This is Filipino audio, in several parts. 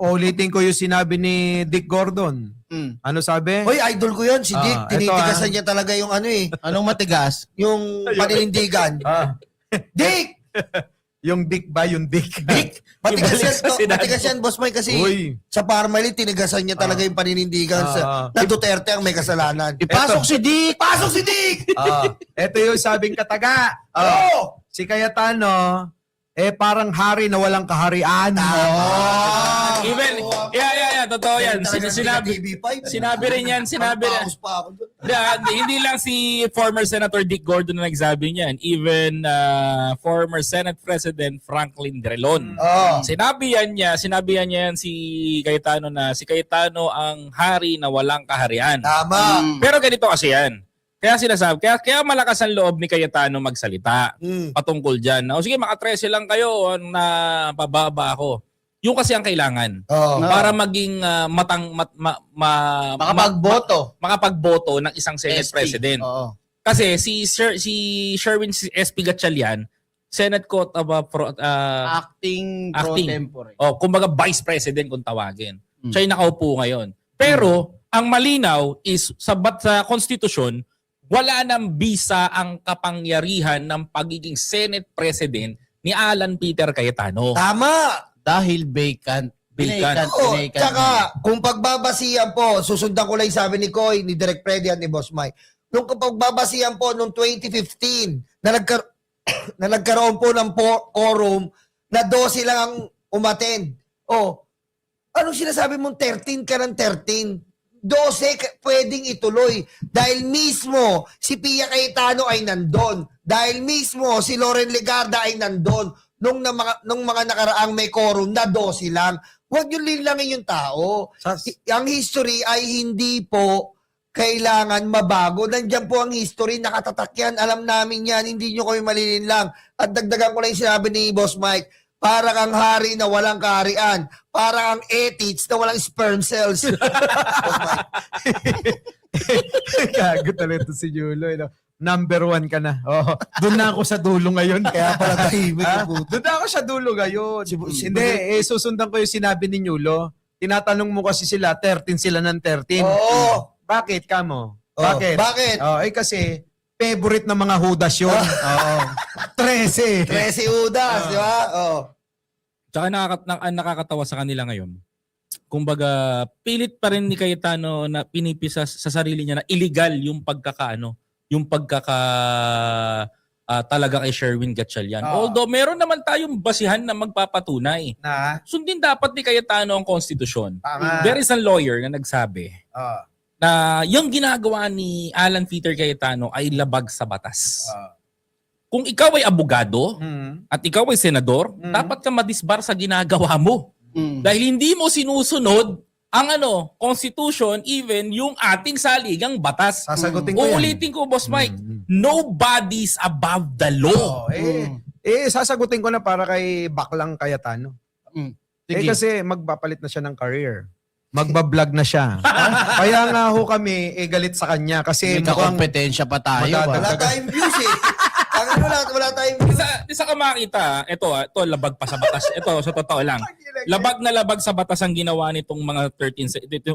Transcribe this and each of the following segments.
ulitin ko yung sinabi ni Dick Gordon. Ano sabi? Hoy, idol ko yun, si Dick. Ito, Tinitigasan niya talaga yung ano eh. Anong matigas? Yung paninindigan. Dick! Yung Dick ba? Yung Dick? Dick! Matigas Ibalik yan, sa Senado. matigas yan, boss Mike, kasi Uy. sa Parmalee, tinigasan niya talaga yung paninindigan na Duterte ang may kasalanan. Ipasok si Dick! Pasok si Dick! Ito yung sabing kataga. Si Cayetano, parang hari na walang kaharian. Even, totoo yan. Sinabi rin yan, hindi lang si former Senator Dick Gordon na nagsabi niyan. Even former Senate President Franklin Drilon. Sinabi yan yan si Cayetano na si Cayetano ang hari na walang kaharian. Tama. Pero ganito kasi yan. Kaya sinasabi, kaya malakas ang loob ni Cayetano magsalita patungkol dyan. O sige, maka-13 lang kayo na pababa ako. Yung kasi ang kailangan para maging makapagboto ng isang Senate SP. President. Oo. Kasi si Sherwin SP Gatchalian, Senate Court of Acting pro tempore. kumbaga Vice President kung tawagin. Siya yung nakaupo ngayon. Pero ang malinaw is sa konstitusyon, wala nang bisa ang kapangyarihan ng pagiging Senate President ni Alan Peter Cayetano. Tama. Dahil vacant. Tsaka, kung pagbabasihan po, susundan ko lang yung sabi ni Koy, ni Direk Freddy at ni Boss Mike. Nung pagbabasihan po, noong 2015, na nagkaroon po ng quorum na 12 lang ang umattend. Anong sinasabi mong 13 ka ng 13? 12 pwedeng ituloy. Dahil mismo si Pia Cayetano ay nandun. Dahil mismo si Loren Legarda ay nandun. Nung mga nakaraang may quorum na 12 lang. Huwag nyo linlangin yung tao. Ang history ay hindi po kailangan mabago. Nandiyan po ang history, nakatatak yan. Alam namin yan, hindi nyo kami malilinlang. At dagdagan ko lang yung sinabi ni Boss Mike, para kang hari na walang kaharian. Para kang ethics na walang sperm cells. Boss Mike. Gago talaga ito si Julo. Number 1 ka na. Doon na ako sa dulo ngayon. Kaya pala tahimik yung puto. Doon na ako sa dulo ngayon. Hindi, susundan ko yung sinabi ni Yulo. Tinatanong mo kasi sila, 13 sila ng 13. Oo. Bakit, Kamo? Bakit? Bakit? Kasi favorite ng mga Judas yun. 13. 13 Udas, di ba? Tsaka nakakatawa sa kanila ngayon. Kumbaga, pilit pa rin ni Cayetano na pinipisa sa sarili niya na illegal yung talaga kay Sherwin Gatchalian. Although meron naman tayong basihan na magpapatunay. Sundin dapat ni Cayetano ang konstitusyon. There is a lawyer na nagsabi na yung ginagawa ni Alan Peter Cayetano ay labag sa batas. Kung ikaw ay abogado at ikaw ay senador, dapat ka madisbar sa ginagawa mo. Dahil hindi mo sinusunod ang constitution, even yung ating saligang batas. Sasagutin ko yan. Uulitin ko, Boss Mike, nobody's above the law. Sasagutin ko na para kay Baklang Cayetano. Kasi magpapalit na siya ng career. Magbablog na siya. Kaya nga ho kami galit sa kanya kasi May kakompetensya pa tayo. Wala tayong views eh. Wala tayong views. Isa ka makita, ito labag pa sa batas. Ito, sa totoo lang. Labag na labag sa batas ang ginawa nitong mga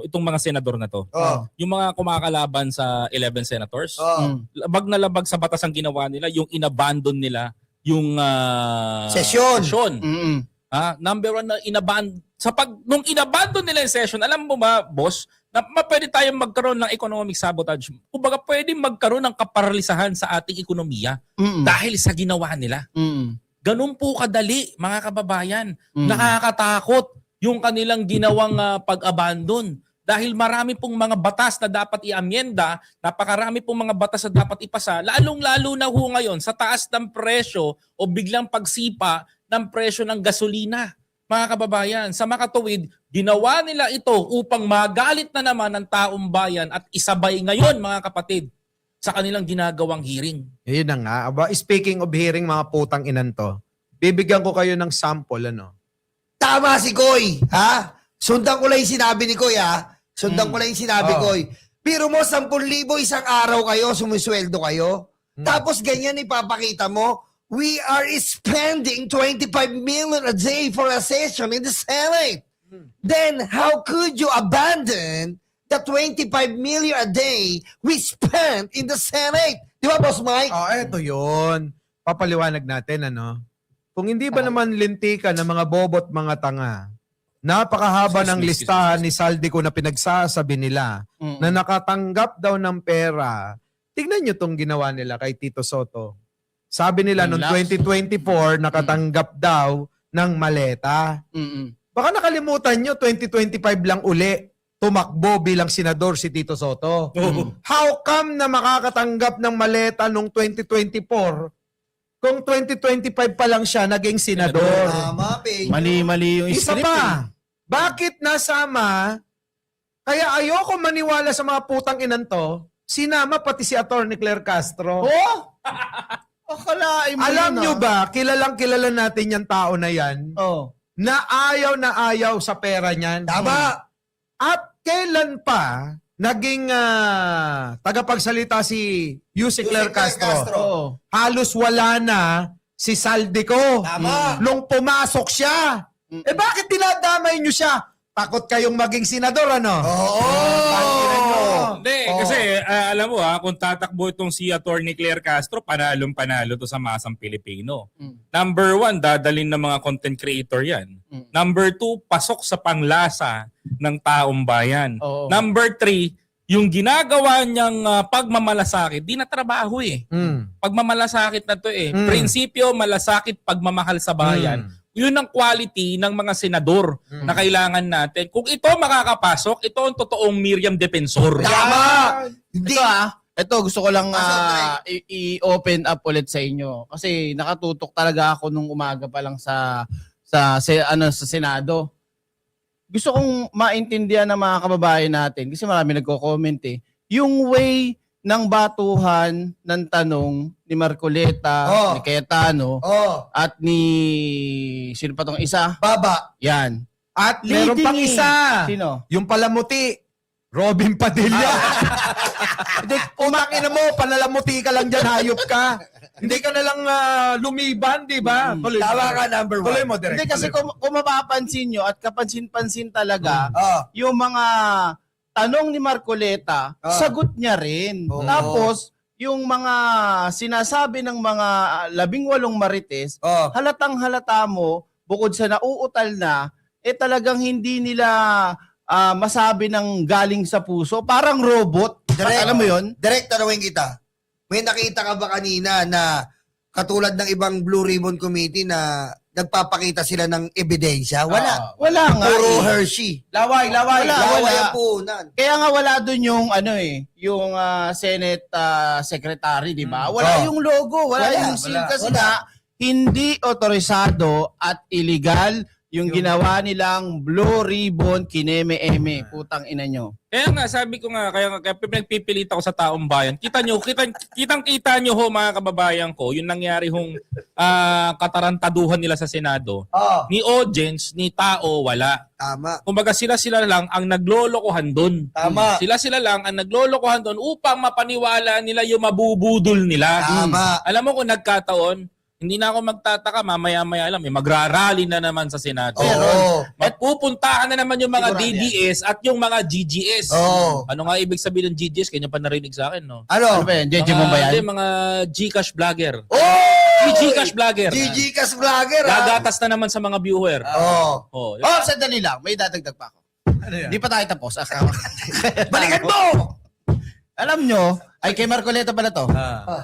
itong mga senador na to. Yung mga kumakalaban sa 11 senators. Labag na labag sa batas ang ginawa nila, yung inabandon nila yung session. Number 1 na nung inabandon nila yung session, alam mo ba, boss, na pwede tayong magkaroon ng economic sabotage. Kumbaga pwede magkaroon ng kaparalisahan sa ating ekonomiya dahil sa ginawa nila. Ganun po kadali, mga kababayan. Nakakatakot yung kanilang ginawang pag-abandon. Dahil marami pong mga batas na dapat i-amyenda, napakarami pong mga batas na dapat ipasa, lalong-lalo na ho ngayon sa taas ng presyo o biglang pagsipa ng presyo ng gasolina. Mga kababayan, sa makatuwid, ginawa nila ito upang magalit na naman ng taong bayan at isabay ngayon, mga kapatid, sa kanilang ginagawang hearing. Yun na nga. Speaking of hearing, mga putang inan to, bibigyan ko kayo ng sample, Tama si Koy, ha? Sundan ko lang yung sinabi ni Koy, ha? Sundan ko lang yung sinabi, Koy. Pero mo, 10,000 isang araw kayo, sumisweldo kayo. Tapos ganyan ipapakita mo, we are spending 25 million a day for a session in the Senate. then how could you abandon the 25 million a day we spent in the Senate? Di ba, Boss Mike? Eto yun. Papaliwanag natin, ano? Kung hindi ba naman lintikan ng mga bobot mga tanga, napakahaba ng listahan ni Saldico na pinagsasabi nila na nakatanggap daw ng pera. Tignan nyo tong ginawa nila kay Tito Soto. Sabi nila noong 2024, nakatanggap daw ng maleta. Baka nakalimutan nyo, 2025 lang uli tumakbo bilang senador si Tito Soto. How come na makakatanggap ng maleta noong 2024 kung 2025 pa lang siya naging senador? Tama, Pedro. Mali yung Isa script. pa, bakit nasama? Kaya ayoko maniwala sa mga putang inan to, sinama pati si Atty. Claire Castro. Oh! Akalain mo Alam yun, nyo ah. ba, kilalang kilala natin yung tao na yan, Oh. na ayaw sa pera niyan. Tama. At kailan pa naging tagapagsalita si Yusek Claire Castro? Oh. Halos wala na si Saldico. Tama. Nung pumasok siya. Bakit dinadamay nyo siya? Takot kayong maging senador, ano? Hindi, kasi alam mo kung tatakbo itong si Atty. Claire Castro, panalong-panalo to sa masang Pilipino. Number 1, dadalhin ng mga content creator yan. Number 2, pasok sa panglasa ng taong bayan. Oo. Number 3, yung ginagawa niyang pagmamalasakit, di na trabaho eh. Pagmamalasakit na to eh. Prinsipyo, malasakit, pagmamahal sa bayan. Yun ang quality ng mga senador na kailangan natin. Kung ito makakapasok, ito ang totoong Miriam Defensor. Tama. Hindi. Ito gusto ko lang i-open up ulit sa inyo kasi nakatutok talaga ako nung umaga pa lang sa Senado. Gusto kong maintindihan ng mga kababayan natin kasi marami nagko-comment yung way ng batuhan ng tanong ni Marcoleta, ni Cayetano, at ni sino pa tong isa? Baba. Yan. At meron pang Leading isa. Sino? Yung palamuti. Robin Padilla. Hindi, umakin mo, panalamuti ka lang dyan, hayop ka. Hindi ka na lang lumiban, di ba? Tama ka, number 1. Tuloy mo, direct. Hindi kasi kung mapapansin nyo at kapansin-pansin talaga, yung mga tanong ni Marcoleta, sagot niya rin. Tapos, yung mga sinasabi ng mga 18 marites, halatang-halata mo, bukod sa nauutal na, talagang hindi nila masabi ng galing sa puso. Parang robot. Alam mo yun? Direct tanawin kita. May nakita ka ba kanina na katulad ng ibang Blue Ribbon Committee na nagpapakita sila ng ebidensya? Wala. Wala nga. Puro Hershey. Laway. Laway ang puhunan. Kaya nga wala doon yung yung Senate Secretary, di ba? Wala yung logo, wala yung seal kasi nga hindi otorisado at illegal yung ginawa nilang Blue Ribbon kineme-eme. Putang ina nyo. Kaya nga, sabi ko nga, kaya pinagpipilit ako sa taong bayan. Kitang-kita nyo ho mga kababayan ko, yung nangyari hong katarantaduhan nila sa Senado. Ni audience, ni tao, wala. Tama. Kumbaga sila lang ang naglolokohan doon. Tama. Sila lang ang naglolokohan doon upang mapaniwala nila yung mabubudol nila. Tama. Alam mo kung nagkataon, hindi na ako magtataka, mamaya-maya lang, may magrarally na naman sa Senado. Magpupuntahan na naman yung mga DDS at yung mga GGS. Ano nga ibig sabihin ng GGS? Kanya pa narinig sa akin, no? Ano? Ano ba yan? JJ mo ba yan? Hindi, mga Gcash vlogger. Gcash vlogger. Gcash vlogger, Gagatas na naman sa mga viewer. Oh, Sandali lang. May dadagdag pa ako. Hindi pa tayo tapos. Balikan mo! Alam nyo, ay kay Marcoleta pala to.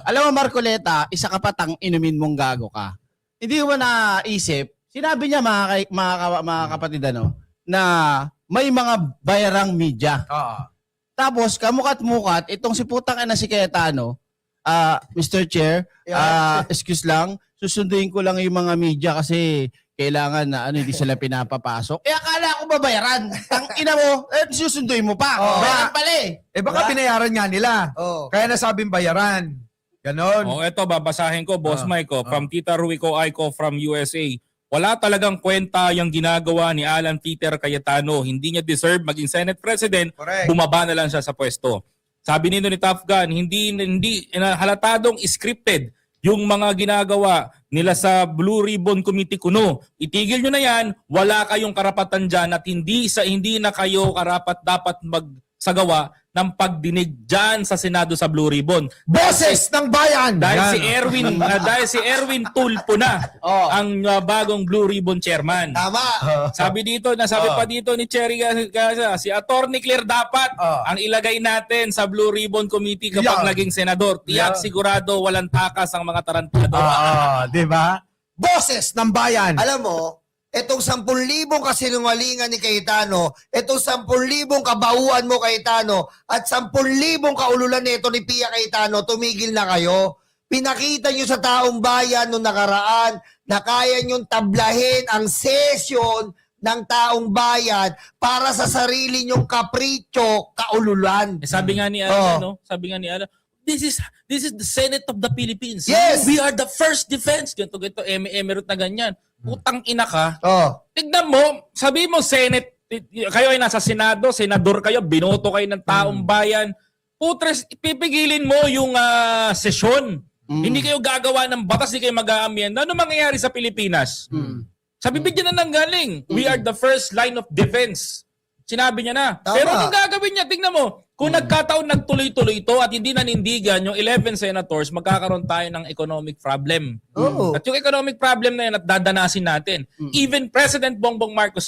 Alam mo Marcoleta, isa ka patang inumin mong gago ka. Hindi mo naisip, sinabi niya mga kapatid na may mga bayarang media. Tapos kamukat-mukat, itong si putang ina si Cayetano, Mr. Chair, excuse lang, susunduin ko lang yung mga media kasi kailangan na hindi sila pinapapasok. Akala ko babayaran. Ang ina mo, susunduin mo pa. Bayaran pala baka binayaran nga nila. Kaya nasabing bayaran. Ganon. Eto, babasahin ko, Boss Mike, from Tita Ruico Aiko from USA. Wala talagang kwenta yung ginagawa ni Alan Peter Cayetano. Hindi niya deserve maging Senate President. Correct. Bumaba na lang siya sa pwesto. Sabi nito ni Top Gun, hindi halatadong scripted yung mga ginagawa nila sa Blue Ribbon Committee kuno. Itigil nyo na yan, wala kayong karapatan dyan at hindi na kayo karapat dapat magsagawa ng pagdinig dyan sa Senado sa Blue Ribbon. Boses ng bayan! Dahil Yan. si Erwin Tulfo na ang bagong Blue Ribbon chairman. Tama. Sabi pa dito ni Cherry Garza, si Attorney Claire dapat ang ilagay natin sa Blue Ribbon Committee kapag Yeah. naging senador. Tiyak sigurado walang takas ang mga tarantado. Di ba? Boses ng bayan! Alam mo, itong 10,000 kasinungalingan ni Cayetano, itong 10,000 kabauan mo Cayetano, at 10,000 kaululan nito ni Pia Cayetano, tumigil na kayo. Pinakita nyo sa taong bayan nung nakaraan na kaya nyong tablahin ang sesyon ng taong bayan para sa sarili nyong kapritsyo, kaululan. Sabi nga ni sabi nga ni Ala, this is the Senate of the Philippines. Yes! We are the first defense. Ganito, emirate na ganyan. Putang ina ka. Tignan mo, sabi mo Senate, kayo ay nasa Senado, senador kayo, binoto kayo ng taong bayan. Putres, pipigilin mo yung sesyon. Hindi kayo gagawa ng batas, hindi kayo mag-aamyenda. Ano mangyayari sa Pilipinas? Sa bibigyan na ng galing, we are the first line of defense. Sinabi niya na. Tama. Pero anong gagawin niya? Tingnan mo, kung nagkataon nagtuloy-tuloy ito at hindi nanindigan yung 11 senators, magkakaroon tayo ng economic problem. Oo. At yung economic problem na yan at dadanasin natin. Even President Bongbong Marcos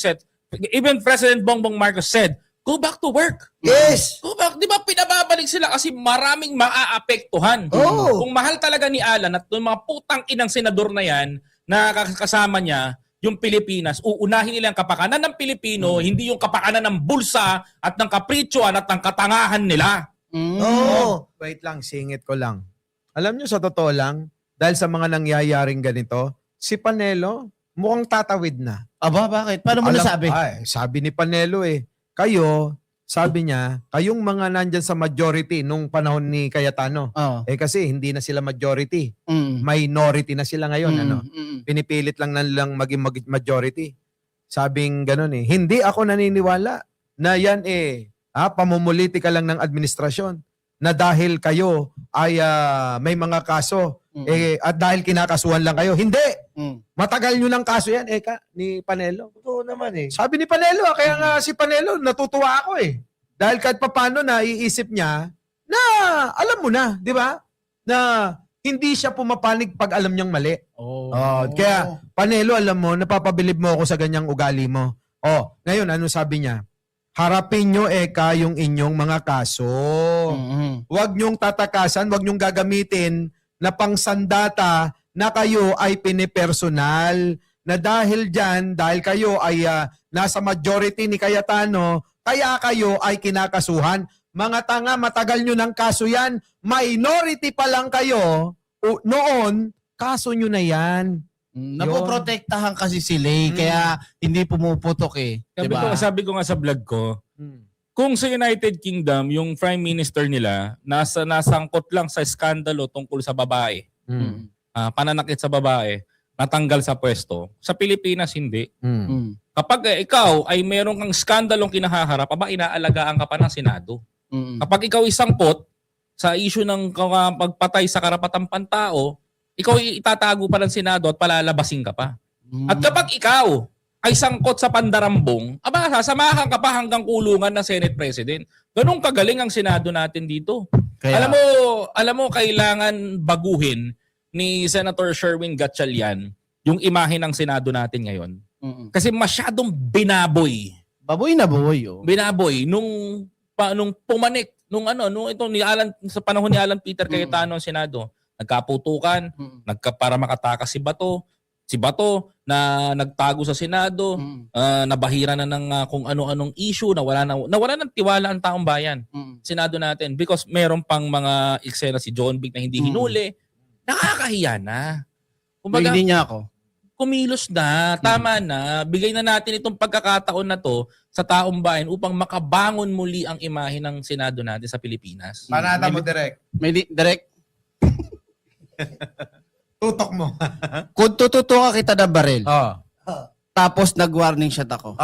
said, go back to work. Yes! Go back. Di ba pinababalik sila kasi maraming maaapektuhan. Oo. Kung mahal talaga ni Alan at yung mga putang inang senador na yan na kasama niya, yung Pilipinas, uunahin nila ang kapakanan ng Pilipino, hindi yung kapakanan ng bulsa at ng kapritsyoan at ng katangahan nila. Oo. Wait lang, singit ko lang. Alam nyo, sa totoo lang, dahil sa mga nangyayaring ganito, si Panelo mukhang tatawid na. Aba, bakit? Paano mo nasabi? Sabi ni Panelo kayo, sabi niya, kayong mga nandyan sa majority nung panahon ni Cayetano. Kasi hindi na sila majority. Minority na sila ngayon. Pinipilit lang nilang maging majority. Sabing ganun Hindi ako naniniwala na yan pamumuliti ka lang ng administrasyon na dahil kayo ay may mga kaso at dahil kinakasuhan lang kayo. Hindi! Matagal nyo ng kaso yan, ni Panelo. Totoo naman Sabi ni Panelo, kaya nga si Panelo, natutuwa ako Dahil kahit papano naiisip niya na alam mo na, di ba? Na hindi siya pumapanig pag alam niyang mali. Kaya Panelo, alam mo, napapabilib mo ako sa ganyang ugali mo. Ngayon, ano sabi niya? Harapin nyo yung inyong mga kaso. Huwag nyong tatakasan, huwag nyong gagamitin na pangsandata na kayo ay pinipersonal. Na dahil dyan, dahil kayo ay nasa majority ni Cayetano, kaya kayo ay kinakasuhan. Mga tanga, matagal nyo ng kaso yan. Minority pa lang kayo. Noon, kaso nyo na yan. Napoprotektahan kasi sila kaya hindi pumuputok diba? Sabi ko nga sa vlog ko, kung sa United Kingdom, yung Prime Minister nila, nasangkot lang sa skandalo tungkol sa babae, pananakit sa babae, natanggal sa pwesto. Sa Pilipinas, hindi. Kapag ikaw ay meron kang skandalong kinahaharap, inaalagaan ka pa ng Senado. Kapag ikaw isangkot sa issue ng pagpatay sa karapatang pantao, ikaw itatago pa ng Senado at palalabasin ka pa. At kapag ikaw ay sangkot sa pandarambong, sasamahan ka pa hanggang kulungan ng Senate President. Ganun kagaling ang Senado natin dito. Kaya, alam mo, kailangan baguhin ni Senator Sherwin Gatchalian yung imahe ng Senado natin ngayon. Kasi masyadong binaboy. Baboy na boy. Binaboy nung pumanik nung sa panahon ni Alan Peter Cayetano ang Senado. Nagkaputukan, para makatakas si Bato na nagtago sa Senado, nabahira na ng kung ano-anong issue, nawala ng tiwala ang taong bayan. Senado natin because meron pang mga eksena si John Vic na hindi hinuli. Nakakahiya na. Kumbaga, hindi niya ako. Kumilos na, tama na, bigay na natin itong pagkakataon na to sa taong bayan upang makabangon muli ang imahe ng Senado natin sa Pilipinas. Panata mo, Direk. Direk, Tutok mo. kung tututuka kita ng baril, Oh. tapos nag-warning shot ako,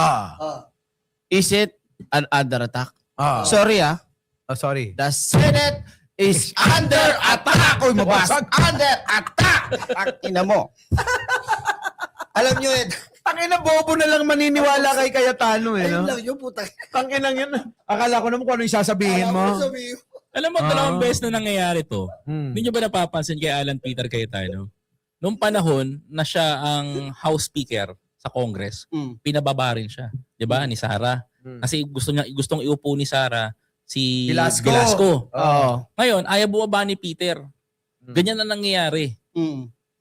is it an under attack? Oh. Sorry Oh, sorry. the Senate is under attack. Uy, mabas. Under attack. Ang ina mo. Alam nyo, Tangina, bobo na lang maniniwala kay Cayetano eh. ayun No? lang yun, puta. Tangina yun. Akala ko naman kung ano yung sasabihin mo. Alam mo, dalawang beses na nangyayari to. Hmm. Hindi nyo ba napapansin kay Alan Peter Cayetano? Noong panahon na siya ang House Speaker sa Congress, pinababa rin siya. 'Di ba? Ni Sara. Kasi gustong iupo ni Sara si Velasco. Oo. Ngayon, ayaw bumaba ni Peter. Ganyan na nangyayari.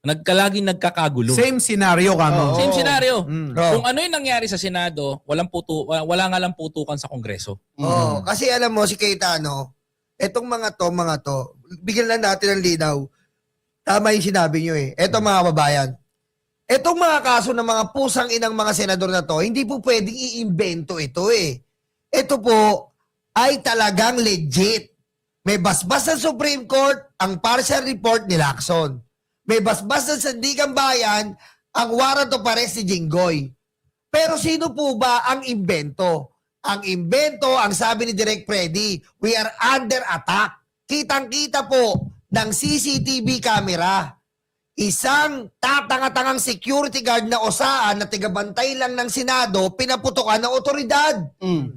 Laging nagkakagulo. Same scenario ka mo. Same scenario. Mm. Kung ano yung nangyari sa Senado, wala nga lang putukan sa Kongreso. Oo, kasi alam mo, si Cayetano, etong mga to, bigyan lang natin ng linaw. Tama yung sinabi nyo eh. Etong mga babayan, etong mga kaso ng mga pusang inang mga senador na to, hindi po pwedeng i-invento ito eh. Ito po ay talagang legit. May basbas ng Supreme Court ang partial report ni Lacson. May basbas ng Sandigan Bayan ang warrant of arrest ni Jinggoy. Pero sino po ba ang imbento? Ang imbento, ang sabi ni Direk Freddy, we are under attack. Kitang-kita po ng CCTV camera. Isang tatanga-tangang security guard na osaan na tigabantay lang ng Senado, pinaputokan ng otoridad.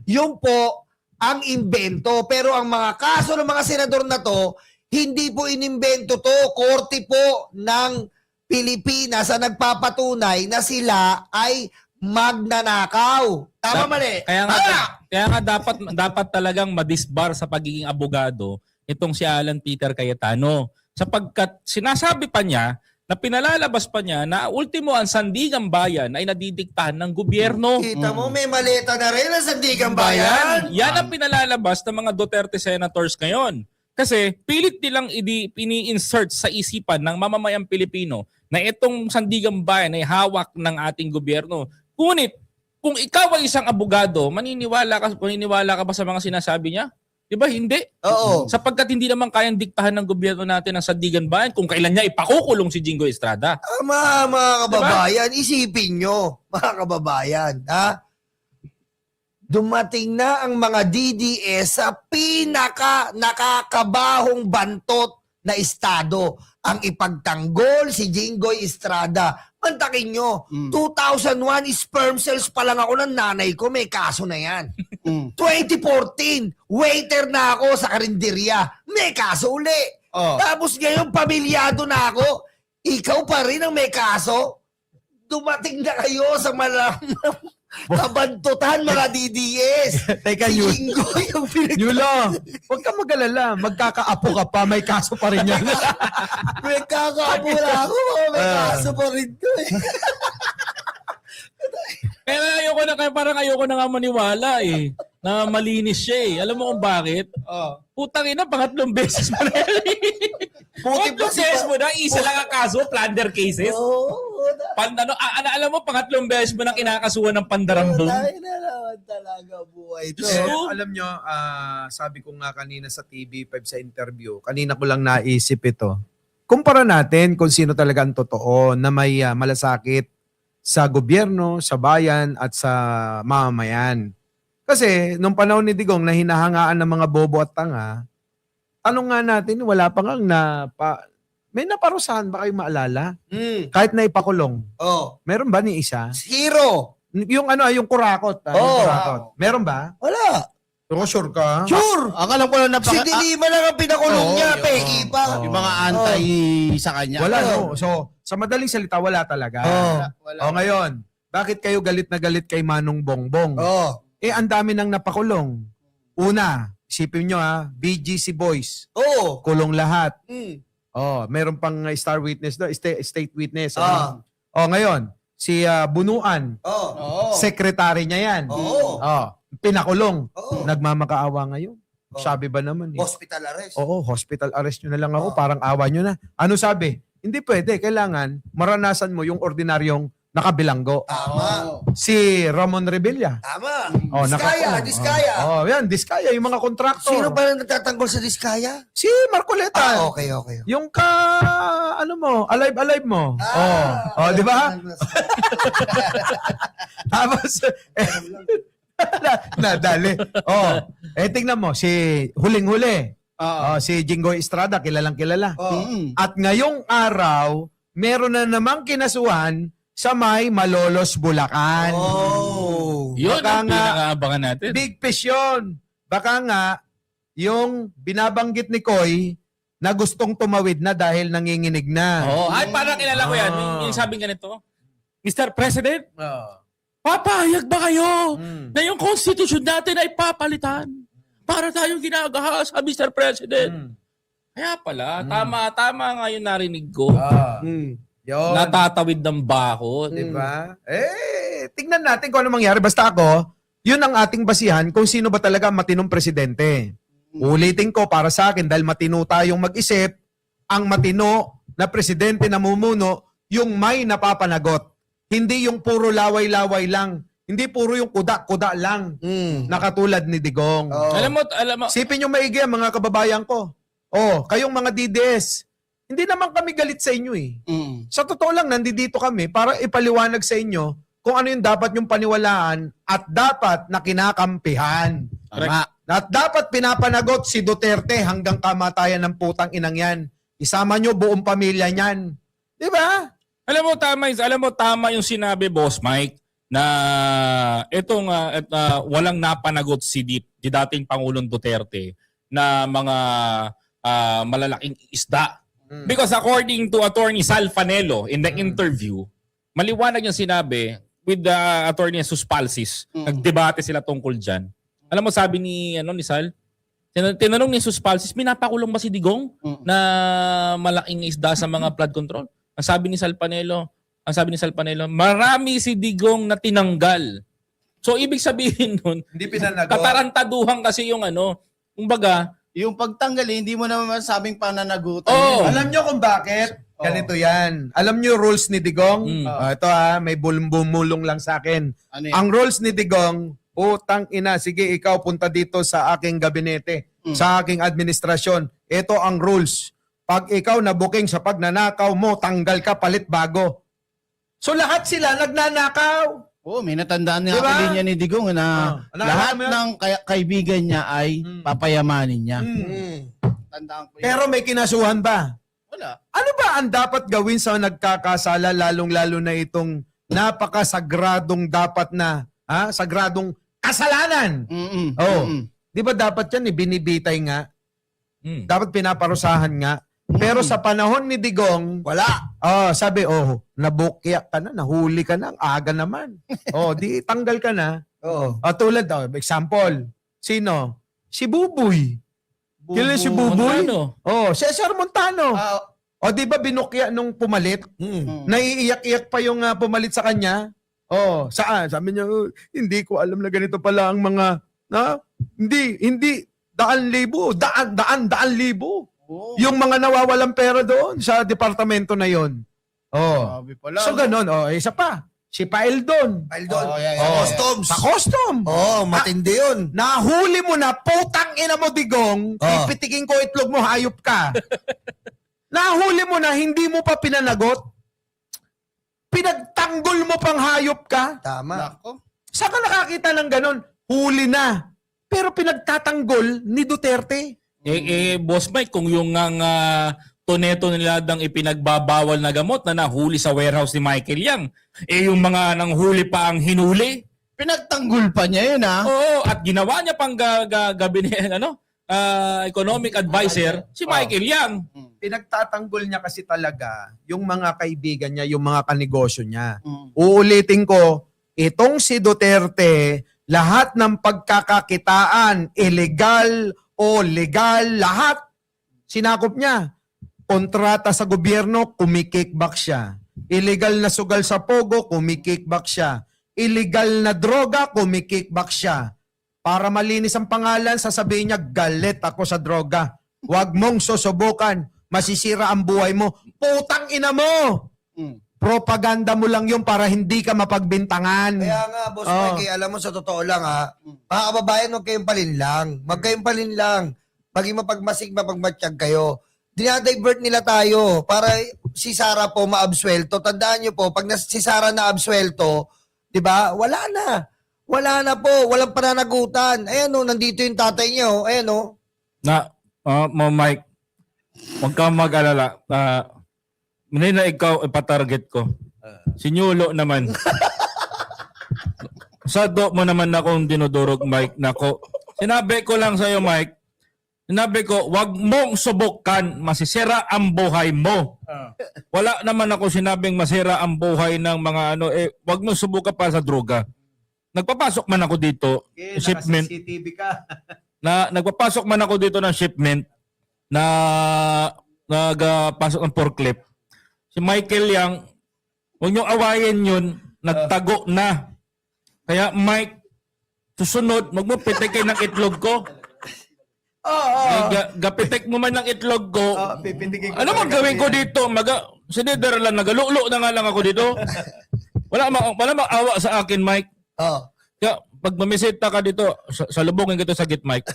Yung po ang imbento. Pero ang mga kaso ng mga senador na to, hindi po inimbento to. Korte po ng Pilipinas ang nagpapatunay na sila ay magnanakaw. Tama mali? Kaya nga dapat talagang madisbar sa pagiging abogado itong si Alan Peter Cayetano. Sapagkat sinasabi pa niya na pinalalabas pa niya na ultimo ang Sandigan Bayan ay nadidiktahan ng gobyerno. Kita mo, may maleta na rin ang Sandigan Bayan. Yan ang pinalalabas ng mga Duterte senators ngayon. Kasi pilit nilang ini-insert sa isipan ng mamamayang Pilipino na itong Sandigan Bayan ay hawak ng ating gobyerno. Ngunit, kung ikaw ay isang abogado, maniniwala ka ba sa mga sinasabi niya? Di ba? Hindi. Oo. Sapagkat hindi naman kayang diktahan ng gobyerno natin ang Sandigan Bayan kung kailan niya ipakukulong si Jinggoy Estrada. Tama, mga kababayan. Isipin nyo, mga kababayan. Ha? Dumating na ang mga DDS sa pinaka nakakabahong bantot na estado. Ang ipagtanggol si Jinggoy Estrada. Mantakin nyo, 2001 sperm cells pa lang ako ng nanay ko, may kaso na yan. 2014, waiter na ako sa karinderya, may kaso uli. Tapos ngayon, pamilyado na ako, ikaw pa rin ang may kaso. Dumating na kayo sa kabantutan, mga DDS. Teka, Si Yulo. Jinggoy yung Yulo, huwag ka mag-alala. Magkakaapo ka pa, may kaso pa rin yan. may kakaapo na ako, may kaso pa rin ko eh. Kaya parang ayoko na nga maniwala eh. Na malinis siya eh. Alam mo kung bakit? Putang ina, pangatlong beses mo na yan. Pangatlong beses mo na, isa lang ang kaso, plunder cases. Alam mo, pangatlong beses mo nang kinakasuhan ng pandarambong. Tayo na naman talaga buhay ito. Alam nyo, sabi ko nga kanina sa TV5 sa interview, kanina ko lang naisip ito. Kumpara natin kung sino talaga ang totoo na may malasakit sa gobyerno, sa bayan, at sa mamamayan. Kasi nung panahon ni Digong na hinahangaan ng mga bobo at tanga, tanong nga natin, wala pa nga may naparusahan ba kayo maalala? Kahit na ipakulong. Meron ba ni isa? Zero. Yung yung kurakot. Yung kurakot. Meron ba? Wala. Pero sure ka? Sure. Ang alam ko lang na Si Dilima lang ang pinakulong niya, peki pa. yung mga anti sa kanya. Wala, no? So, sa madaling salita, wala talaga. O ngayon, bakit kayo galit na galit kay Manong Bongbong? Ang dami nang napakulong. Una, isipin nyo BGC Boys. Kulong lahat. Meron pang star witness do, state witness. Ngayon, si Bunuan. Secretary niya yan. Pinakulong. Nagmamakaawa ngayon. Sabi ba naman? Hospital arrest. Oo, hospital arrest nyo na lang ako. Parang awa nyo na. Ano sabi? Hindi pwede. Kailangan maranasan mo yung ordinaryong nakabilanggo. Tama. Si Ramon Revilla. Tama. Diskaya. Yan, Diskaya. Yung mga kontraktor. Sino ba nagtatanggol sa Diskaya? Si Marcoleta. Okay. Yung alive mo. Di ba? Tapos, nadali. Tingnan mo, si huling-huli. Si Jingoy Estrada, kilalang kilala. Mm. At ngayong araw, meron na namang kinasuhan sa may Malolos, Bulacan. Oh. Yun Baka ang nga- pinakaabangan natin. Big fish yun. Baka nga, yung binabanggit ni Koy na gustong tumawid na dahil nanginginig na. Oh, ay parang kilala ko yan. Yung sabi ganito, Mr. President, papayag ba kayo na yung constitution natin ay papalitan para tayong ginagahas sa Mr. President? Kaya pala, tama nga yung narinig ko. Yun. Natatawid ng bako. Diba? Tignan natin kung ano mangyari. Basta ako, yun ang ating basihan kung sino ba talaga matinong presidente. Ulitin ko para sa akin dahil matino tayong mag-isip, ang matino na presidente na mumuno, yung may napapanagot. Hindi yung puro laway-laway lang. Hindi puro yung kuda-kuda lang na katulad ni Digong. Alam mo, Sipin nyo maigi mga kababayan ko. Kayong mga DDS, hindi naman kami galit sa inyo eh. Sa totoo lang, nandito kami para ipaliwanag sa inyo kung ano yung dapat yung paniwalaan at dapat na kinakampihan. Tama. At dapat pinapanagot si Duterte hanggang kamatayan ng putang inang yan. Isama nyo buong pamilya niyan. Di ba? alam mo tama yung sinabi, Boss Mike, na itong walang napanagot si dating Pangulong Duterte na mga malalaking isda. Because according to Attorney Sal Fanelo in the interview, maliwanag yung sinabi with the Attorney Jesus Palsis. Nagdebate sila tungkol dyan. Alam mo, sabi ni Sal, tinanong ni Jesus Palsis, minapakulong ba si Digong na malaking isda sa mga flood control? Ang sabi ni Sal Panelo, marami si Digong na tinanggal. So, ibig sabihin nun, Hindi pinanagot. katarantaduhan kasi yung kumbaga, Yung pagtanggal, hindi mo naman masabing pananagutan. Oo. Alam nyo kung bakit? Ganito yan. Alam nyo rules ni Digong? Ito may bumulong lang sa akin. Ano yun? Ang rules ni Digong, utang ina, sige ikaw punta dito sa aking gabinete, sa aking administrasyon. Ito ang rules. Pag ikaw na-booking sa pagnanakaw mo, tanggal ka, palit bago. So lahat sila nagnanakaw. May natandaan nga Diba? ako linya ni Digong na lahat ng kaibigan niya ay papayamanin niya. Tandaan ko yun. Pero may kinasuhan ba? Wala. Ano ba ang dapat gawin sa nagkakasala, lalong-lalo na itong napakasagradong dapat na, sagradong kasalanan? Di ba dapat yan, binibitay nga? Dapat pinaparusahan nga. Pero sa panahon ni Digong, Wala. sabi, nabukya ka na, nahuli ka na, ang aga naman. Di tanggal ka na. Tulad, example, sino? Si Buboy. Kailan si Buboy? Cesar Montano. Di ba binukya nung pumalit? Naiiyak-iyak pa yung pumalit sa kanya. Saan? Sabi niya, hindi ko alam na ganito pala ang mga, hindi, daan libo. Yung mga nawawalang pera doon sa departamento na yon. Sabi pala. So ganun, isa pa. Si Pael doon. Dahil doon. yeah. Customs. Sa custom. Matindi yun. Nahuli mo na, putang ina mo Digong, pipitikin ko itlog mo, hayop ka. Nahuli mo na, hindi mo pa pinanagot. Pinagtanggol mo pang hayop ka. Tama. Nako. Saan ka nakakita ng ganun? Huli na. Pero pinagtatanggol ni Duterte. Boss Mike, kung yung toneto nila dang ipinagbabawal na gamot na nahuli sa warehouse ni Michael Yang, yung mga nanghuli pa ang hinuli. Pinagtanggol pa niya yun, Oo, at ginawa niya pang economic advisor si Michael Yang. Pinagtatanggol niya kasi talaga yung mga kaibigan niya, yung mga kanegosyo niya. Uulitin ko, itong si Duterte, lahat ng pagkakakitaan, illegal o legal, lahat sinakop niya. Kontrata sa gobyerno, kumikickback siya. Illegal na sugal sa pogo, kumikickback siya. Illegal na droga, kumikickback siya. Para malinis ang pangalan, sasabihin niya, galit ako sa droga. Huwag mong susubukan. Masisira ang buhay mo. Putang ina mo! Propaganda mo lang yun para hindi ka mapagbintangan. Kaya nga, Boss Mikey, alam mo sa totoo lang mga kababayan, huwag kayong palinlang. Huwag kayong palinlang. Maging mapagmasig, mapagmatsyag kayo. Dinadivert nila tayo para si Sara po maabswelto. Tandaan nyo po, pag si Sara na abswelto, di ba, wala na. Wala na po. Walang pananagutan. Ayan o, nandito yung tatay niyo. Ayan o. Mike, huwag kang mag-alala. Hindi na ikaw ipatarget ko. Sinyulo naman. Sado mo naman akong dinudurog, Mike. Nako. Sinabi ko lang sa'yo, Mike. Sinabi ko, wag mong subukan. Masisira ang buhay mo. Wala naman ako sinabing masira ang buhay ng mga wag mong subukan pa sa droga. Nagpapasok man ako dito, shipment. CCTV ka. Nagpapasok man ako dito ng shipment na nagpasok ng forklift. Si Michael Yang, huwag niyong awayin yun, nagtago na. Kaya Mike, susunod, wag mo pitikin ng itlog ko. Gapitik mo man ng itlog ko. Pipindigin ko. Ano magawin ko dito? Sinidera lang, nagalulo na nga lang ako dito. Wala awa sa akin, Mike. Kaya pag mamisita ka dito, salubungin kita sa git, Mike.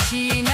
China.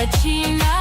China